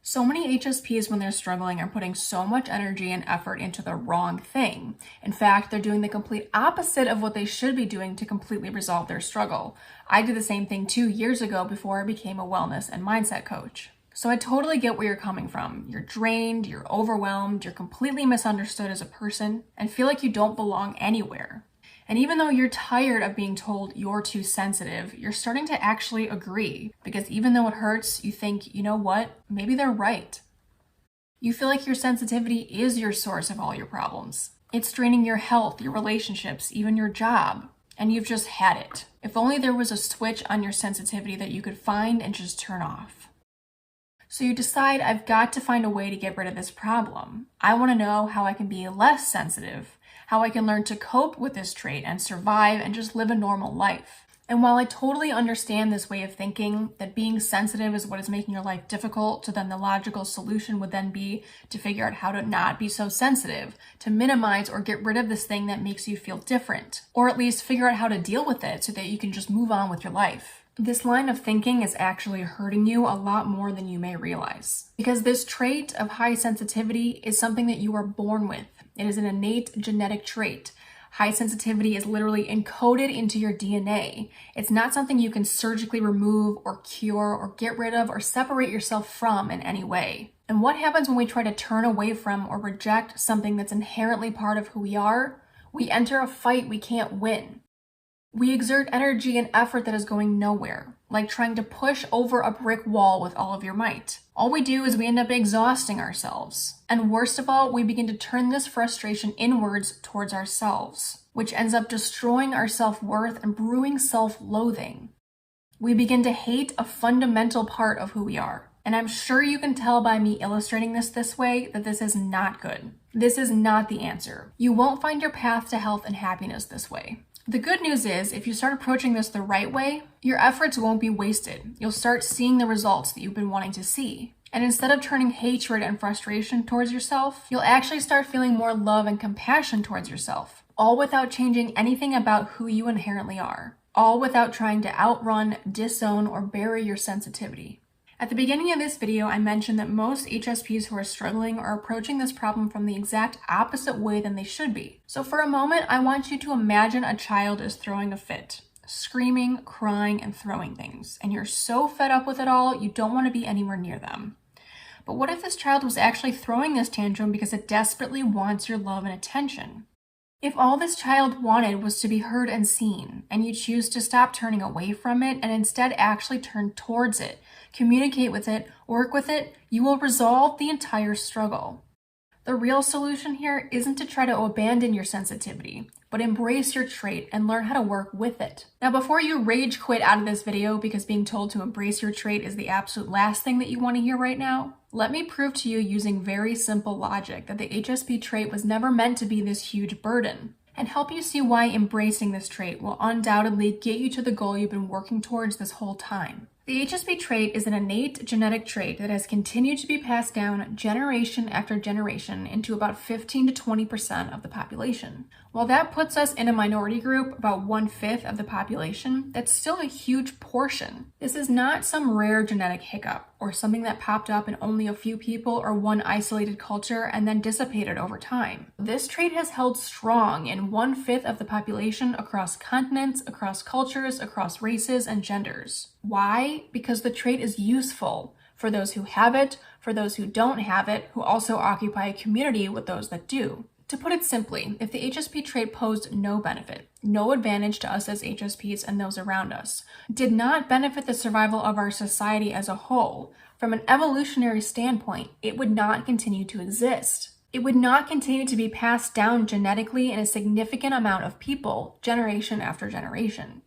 So many HSPs, when they're struggling, are putting so much energy and effort into the wrong thing. In fact, they're doing the complete opposite of what they should be doing to completely resolve their struggle. I did the same thing 2 years ago before I became a wellness and mindset coach. So I totally get where you're coming from. You're drained, you're overwhelmed, you're completely misunderstood as a person, and feel like you don't belong anywhere. And even though you're tired of being told you're too sensitive, you're starting to actually agree, because even though it hurts, you think, you know what, maybe they're right. You feel like your sensitivity is your source of all your problems. It's draining your health, your relationships, even your job, and you've just had it. If only there was a switch on your sensitivity that you could find and just turn off. So you decide, I've got to find a way to get rid of this problem. I want to know how I can be less sensitive, how I can learn to cope with this trait and survive and just live a normal life. And while I totally understand this way of thinking, that being sensitive is what is making your life difficult, so then the logical solution would then be to figure out how to not be so sensitive, to minimize or get rid of this thing that makes you feel different, or at least figure out how to deal with it so that you can just move on with your life. This line of thinking is actually hurting you a lot more than you may realize, because this trait of high sensitivity is something that you are born with. It is an innate genetic trait. High sensitivity is literally encoded into your DNA. It's not something you can surgically remove or cure or get rid of or separate yourself from in any way. And what happens when we try to turn away from or reject something that's inherently part of who we are? We enter a fight we can't win. We exert energy and effort that is going nowhere, like trying to push over a brick wall with all of your might. All we do is we end up exhausting ourselves. And worst of all, we begin to turn this frustration inwards towards ourselves, which ends up destroying our self-worth and brewing self-loathing. We begin to hate a fundamental part of who we are. And I'm sure you can tell by me illustrating this way that this is not good. This is not the answer. You won't find your path to health and happiness this way. The good news is, if you start approaching this the right way, your efforts won't be wasted. You'll start seeing the results that you've been wanting to see. And instead of turning hatred and frustration towards yourself, you'll actually start feeling more love and compassion towards yourself, all without changing anything about who you inherently are, all without trying to outrun, disown, or bury your sensitivity. At the beginning of this video, I mentioned that most HSPs who are struggling are approaching this problem from the exact opposite way than they should be. So for a moment, I want you to imagine a child is throwing a fit, screaming, crying, and throwing things, and you're so fed up with it all, you don't want to be anywhere near them. But what if this child was actually throwing this tantrum because it desperately wants your love and attention? If all this child wanted was to be heard and seen, and you choose to stop turning away from it and instead actually turn towards it, communicate with it, work with it, you will resolve the entire struggle. The real solution here isn't to try to abandon your sensitivity, but embrace your trait and learn how to work with it. Now, before you rage quit out of this video because being told to embrace your trait is the absolute last thing that you want to hear right now, let me prove to you using very simple logic that the HSP trait was never meant to be this huge burden, and help you see why embracing this trait will undoubtedly get you to the goal you've been working towards this whole time. The HSP trait is an innate genetic trait that has continued to be passed down generation after generation into about 15 to 20% of the population. While that puts us in a minority group, about 1/5 of the population, that's still a huge portion. This is not some rare genetic hiccup or something that popped up in only a few people or one isolated culture and then dissipated over time. This trait has held strong in 1/5 of the population across continents, across cultures, across races, and genders. Why? Because the trait is useful for those who have it, for those who don't have it, who also occupy a community with those that do. To put it simply, if the HSP trait posed no benefit, no advantage to us as HSPs and those around us, did not benefit the survival of our society as a whole, from an evolutionary standpoint, it would not continue to exist. It would not continue to be passed down genetically in a significant amount of people, generation after generation.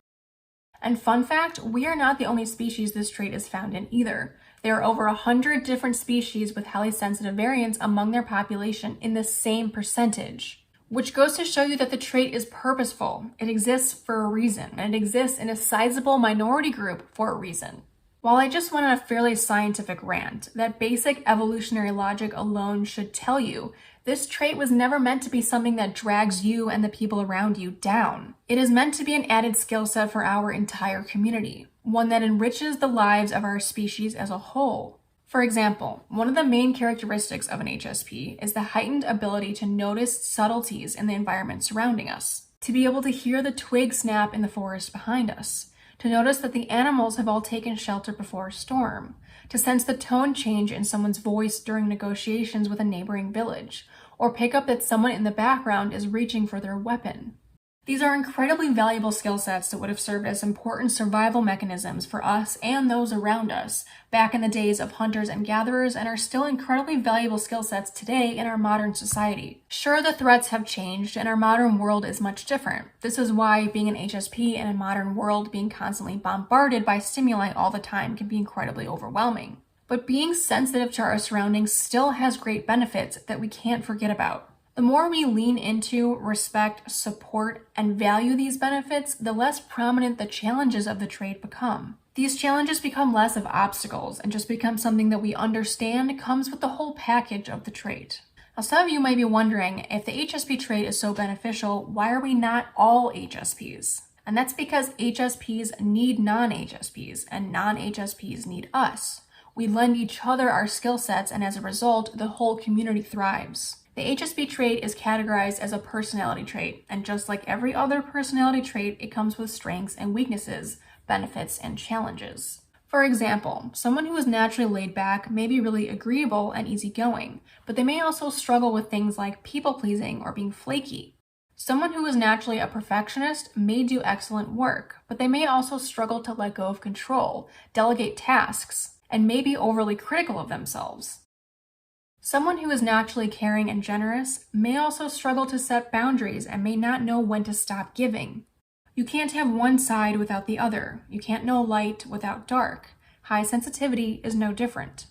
And fun fact, we are not the only species this trait is found in either. There are over 100 different species with highly sensitive variants among their population in the same percentage, which goes to show you that the trait is purposeful. It exists for a reason, and it exists in a sizable minority group for a reason. While I just went on a fairly scientific rant, that basic evolutionary logic alone should tell you this trait was never meant to be something that drags you and the people around you down. It is meant to be an added skill set for our entire community, one that enriches the lives of our species as a whole. For example, one of the main characteristics of an HSP is the heightened ability to notice subtleties in the environment surrounding us, to be able to hear the twig snap in the forest behind us, to notice that the animals have all taken shelter before a storm, to sense the tone change in someone's voice during negotiations with a neighboring village, or pick up that someone in the background is reaching for their weapon. These are incredibly valuable skill sets that would have served as important survival mechanisms for us and those around us back in the days of hunters and gatherers, and are still incredibly valuable skill sets today in our modern society. Sure, the threats have changed and our modern world is much different. This is why being an HSP in a modern world, being constantly bombarded by stimuli all the time, can be incredibly overwhelming. But being sensitive to our surroundings still has great benefits that we can't forget about. The more we lean into, respect, support, and value these benefits, the less prominent the challenges of the trait become. These challenges become less of obstacles and just become something that we understand comes with the whole package of the trait. Now, some of you might be wondering, if the HSP trait is so beneficial, why are we not all HSPs? And that's because HSPs need non-HSPs, and non-HSPs need us. We lend each other our skill sets, and as a result, the whole community thrives. The HSP trait is categorized as a personality trait, and just like every other personality trait, it comes with strengths and weaknesses, benefits and challenges. For example, someone who is naturally laid back may be really agreeable and easygoing, but they may also struggle with things like people-pleasing or being flaky. Someone who is naturally a perfectionist may do excellent work, but they may also struggle to let go of control, delegate tasks, and may be overly critical of themselves. Someone who is naturally caring and generous may also struggle to set boundaries and may not know when to stop giving. You can't have one side without the other. You can't know light without dark. High sensitivity is no different.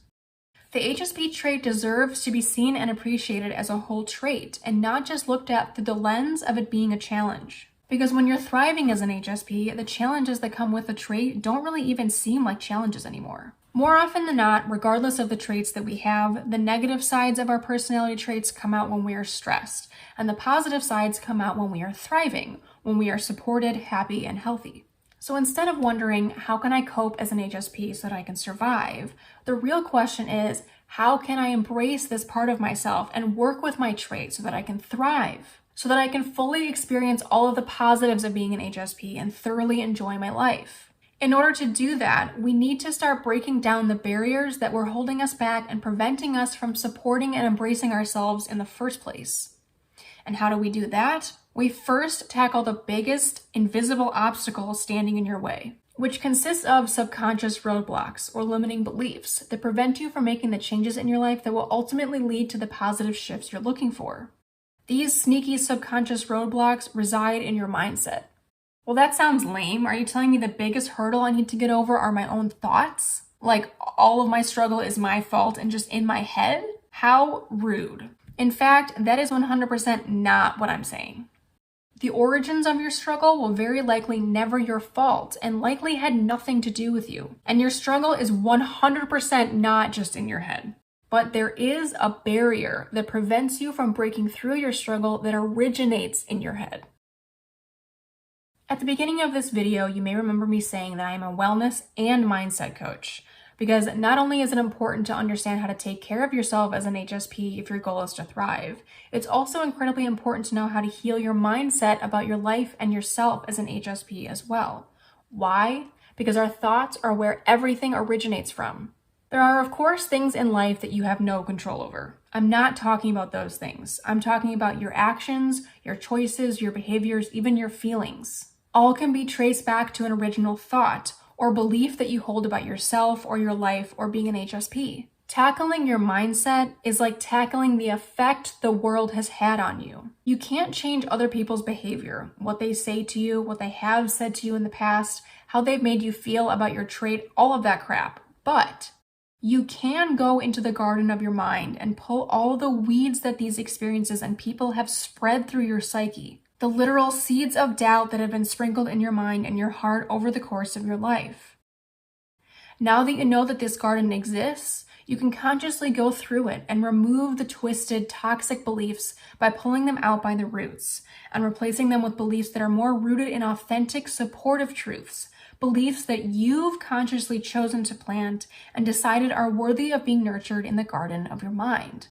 The HSP trait deserves to be seen and appreciated as a whole trait and not just looked at through the lens of it being a challenge. Because when you're thriving as an HSP, the challenges that come with the trait don't really even seem like challenges anymore. More often than not, regardless of the traits that we have, the negative sides of our personality traits come out when we are stressed, and the positive sides come out when we are thriving, when we are supported, happy, and healthy. So instead of wondering, how can I cope as an HSP so that I can survive, the real question is, how can I embrace this part of myself and work with my trait so that I can thrive? So that I can fully experience all of the positives of being an HSP and thoroughly enjoy my life. In order to do that, we need to start breaking down the barriers that were holding us back and preventing us from supporting and embracing ourselves in the first place. And how do we do that? We first tackle the biggest invisible obstacle standing in your way, which consists of subconscious roadblocks or limiting beliefs that prevent you from making the changes in your life that will ultimately lead to the positive shifts you're looking for. These sneaky subconscious roadblocks reside in your mindset. Well, that sounds lame. Are you telling me the biggest hurdle I need to get over are my own thoughts? Like all of my struggle is my fault and just in my head? How rude. In fact, that is 100% not what I'm saying. The origins of your struggle will very likely never your fault and likely had nothing to do with you. And your struggle is 100% not just in your head. But there is a barrier that prevents you from breaking through your struggle that originates in your head. At the beginning of this video, you may remember me saying that I am a wellness and mindset coach, because not only is it important to understand how to take care of yourself as an HSP if your goal is to thrive, it's also incredibly important to know how to heal your mindset about your life and yourself as an HSP as well. Why? Because our thoughts are where everything originates from. There are, of course, things in life that you have no control over. I'm not talking about those things. I'm talking about your actions, your choices, your behaviors, even your feelings. All can be traced back to an original thought or belief that you hold about yourself or your life or being an HSP. Tackling your mindset is like tackling the effect the world has had on you. You can't change other people's behavior, what they say to you, what they have said to you in the past, how they've made you feel about your trait, all of that crap. But you can go into the garden of your mind and pull all the weeds that these experiences and people have spread through your psyche. The literal seeds of doubt that have been sprinkled in your mind and your heart over the course of your life. Now that you know that this garden exists, you can consciously go through it and remove the twisted, toxic beliefs by pulling them out by the roots and replacing them with beliefs that are more rooted in authentic, supportive truths, beliefs that you've consciously chosen to plant and decided are worthy of being nurtured in the garden of your mind.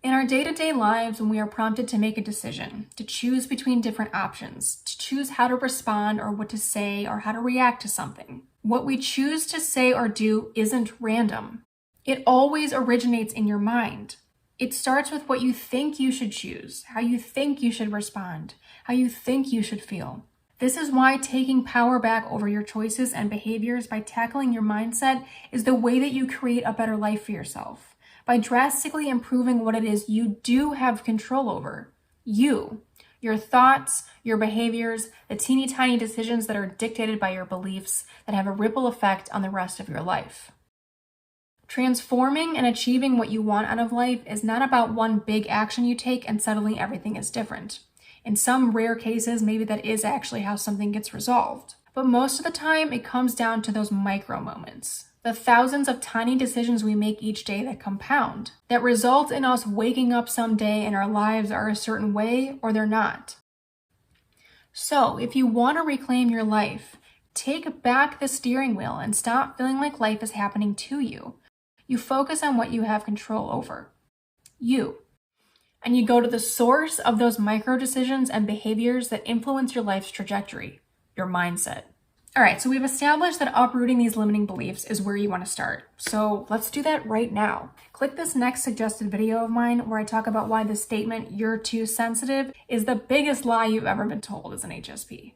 In our day-to-day lives, when we are prompted to make a decision, to choose between different options, to choose how to respond or what to say or how to react to something, what we choose to say or do isn't random. It always originates in your mind. It starts with what you think you should choose, how you think you should respond, how you think you should feel. This is why taking power back over your choices and behaviors by tackling your mindset is the way that you create a better life for yourself. By drastically improving what it is you do have control over. You, your thoughts, your behaviors, the teeny tiny decisions that are dictated by your beliefs that have a ripple effect on the rest of your life. Transforming and achieving what you want out of life is not about one big action you take and suddenly everything is different. In some rare cases, maybe that is actually how something gets resolved. But most of the time, it comes down to those micro moments. The thousands of tiny decisions we make each day that compound, that result in us waking up someday and our lives are a certain way or they're not. So, if you want to reclaim your life, take back the steering wheel and stop feeling like life is happening to you. You focus on what you have control over. You. And you go to the source of those micro decisions and behaviors that influence your life's trajectory, your mindset. All right, so we've established that uprooting these limiting beliefs is where you want to start. So let's do that right now. Click this next suggested video of mine where I talk about why the statement, "you're too sensitive," is the biggest lie you've ever been told as an HSP.